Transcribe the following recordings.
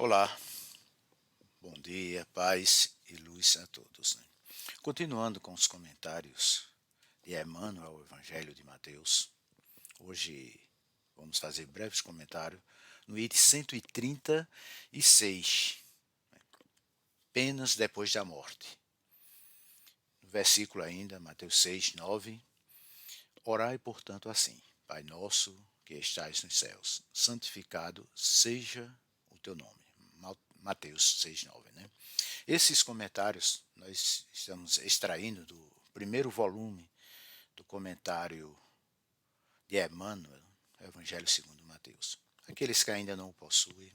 Olá, bom dia, paz e luz a todos, né? Continuando com os comentários de Emmanuel ao Evangelho de Mateus, hoje vamos fazer breves comentários no item 136, penas depois da morte. No versículo ainda, Mateus 6, 9, orai, portanto, assim: Pai nosso que estais nos céus, santificado seja o teu nome. Mateus 6, 9, né? Esses comentários nós estamos extraindo do primeiro volume do comentário de Emmanuel, Evangelho segundo Mateus. Aqueles que ainda não o possuem,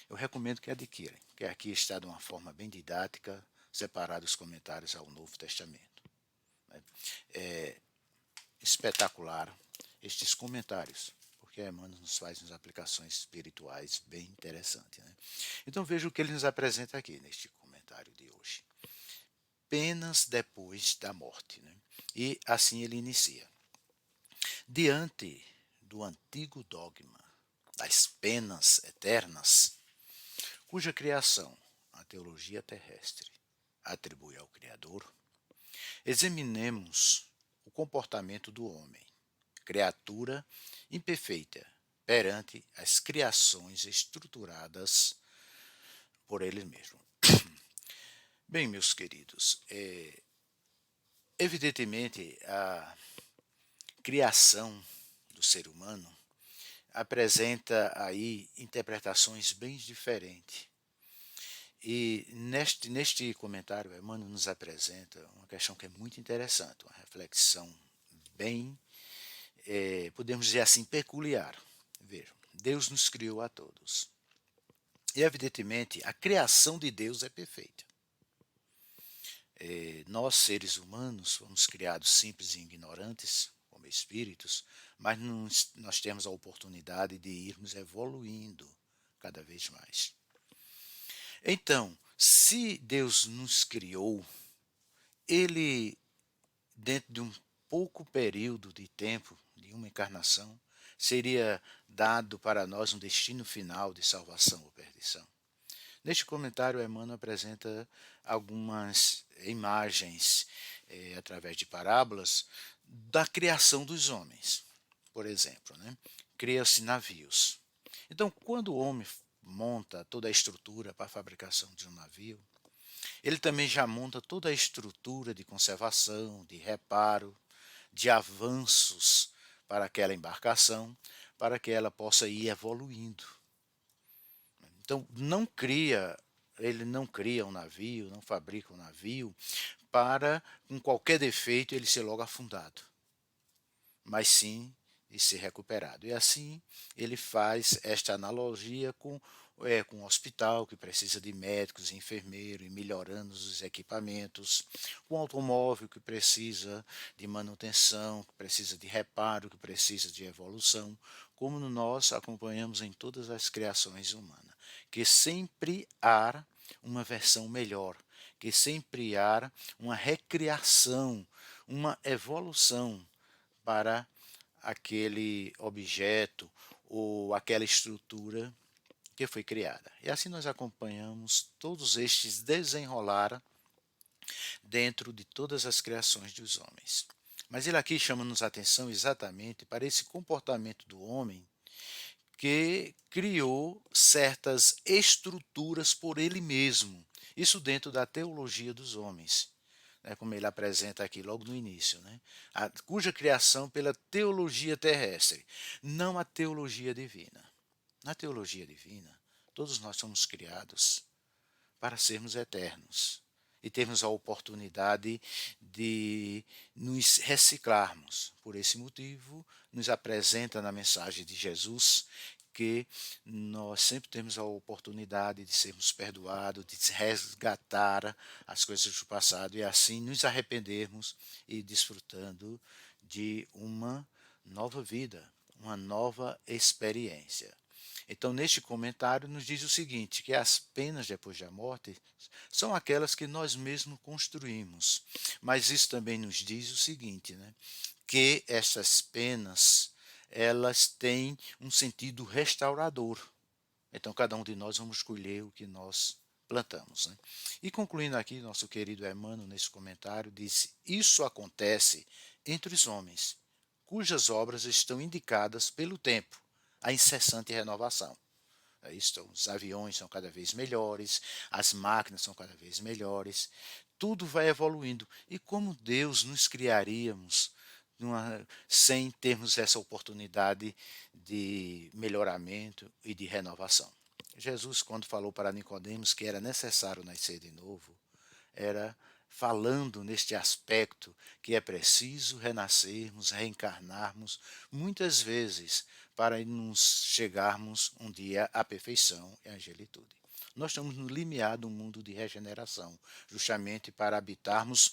eu recomendo que adquiram, que aqui está de uma forma bem didática, separados os comentários ao Novo Testamento. É espetacular estes comentários, porque Emmanuel nos faz umas aplicações espirituais bem interessantes, né? Então veja o que ele nos apresenta aqui neste comentário de hoje. Penas depois da morte, né? E assim ele inicia. Diante do antigo dogma das penas eternas, cuja criação a teologia terrestre atribui ao Criador, examinemos o comportamento do homem, criatura imperfeita, perante as criações estruturadas por ele mesmo. Bem, meus queridos, evidentemente a criação do ser humano apresenta aí interpretações bem diferentes. E neste comentário, Emmanuel nos apresenta uma questão que é muito interessante, uma reflexão bem, podemos dizer assim, peculiar. Vejam, Deus nos criou a todos. E, evidentemente, a criação de Deus é perfeita. Nós, seres humanos, fomos criados simples e ignorantes, como espíritos, mas nós temos a oportunidade de irmos evoluindo cada vez mais. Então, se Deus nos criou, Ele, dentro de um pouco período de tempo, de uma encarnação, seria dado para nós um destino final de salvação ou perdição. Neste comentário, Emmanuel apresenta algumas imagens, através de parábolas, da criação dos homens. Por exemplo, né? Cria-se navios. Então, quando o homem monta toda a estrutura para a fabricação de um navio, ele também já monta toda a estrutura de conservação, de reparo, de avanços para aquela embarcação, para que ela possa ir evoluindo. Então, ele não cria um navio, não fabrica um navio para, com qualquer defeito, ele ser logo afundado, mas sim de ser recuperado. E assim ele faz esta analogia com o hospital, que precisa de médicos e enfermeiros, e melhorando os equipamentos, com o automóvel, que precisa de manutenção, que precisa de reparo, que precisa de evolução, como nós acompanhamos em todas as criações humanas, que sempre há uma versão melhor, que sempre há uma recriação, uma evolução para aquele objeto ou aquela estrutura que foi criada. E assim nós acompanhamos todos estes desenrolar dentro de todas as criações dos homens. Mas ele aqui chama-nos a atenção exatamente para esse comportamento do homem que criou certas estruturas por ele mesmo. Isso dentro da teologia dos homens, né, como ele apresenta aqui logo no início, né, cuja criação pela teologia terrestre, não a teologia divina. Na teologia divina, todos nós somos criados para sermos eternos e termos a oportunidade de nos reciclarmos. Por esse motivo, nos apresenta na mensagem de Jesus que nós sempre temos a oportunidade de sermos perdoados, de resgatar as coisas do passado e assim nos arrependermos e desfrutando de uma nova vida, uma nova experiência. Então, neste comentário, nos diz o seguinte, que as penas depois da morte são aquelas que nós mesmos construímos. Mas isso também nos diz o seguinte, né, que essas penas, elas têm um sentido restaurador. Então cada um de nós vamos colher o que nós plantamos, né? E concluindo aqui, nosso querido Emmanuel, nesse comentário, disse: isso acontece entre os homens, cujas obras estão indicadas pelo tempo, a incessante renovação. Os aviões são cada vez melhores, as máquinas são cada vez melhores, tudo vai evoluindo. E como Deus nos criaríamos sem termos essa oportunidade de melhoramento e de renovação? Jesus, quando falou para Nicodemos que era necessário nascer de novo, era falando neste aspecto que é preciso renascermos, reencarnarmos muitas vezes para nos chegarmos um dia à perfeição e à angelitude. Nós estamos no limiar do mundo de regeneração, justamente para habitarmos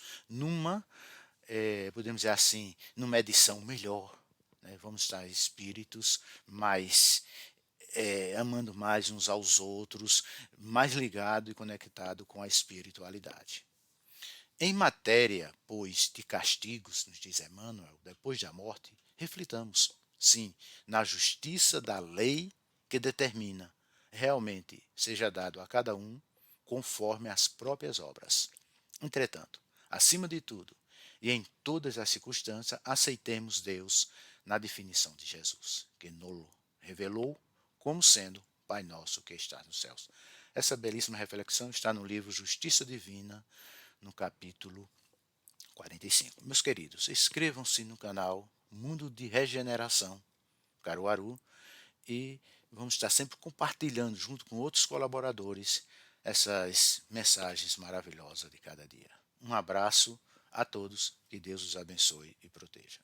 podemos dizer assim, numa edição melhor. Né? Vamos estar espíritos mais amando mais uns aos outros, mais ligado e conectado com a espiritualidade. Em matéria, pois, de castigos, nos diz Emmanuel, depois da morte, reflitamos, sim, na justiça da lei que determina, realmente seja dado a cada um conforme as próprias obras. Entretanto, acima de tudo, e em todas as circunstâncias, aceitemos Deus na definição de Jesus, que nos revelou como sendo Pai Nosso que está nos céus. Essa belíssima reflexão está no livro Justiça Divina, no capítulo 45. Meus queridos, inscrevam-se no canal Mundo de Regeneração Caruaru e vamos estar sempre compartilhando junto com outros colaboradores essas mensagens maravilhosas de cada dia. Um abraço a todos, que Deus os abençoe e proteja.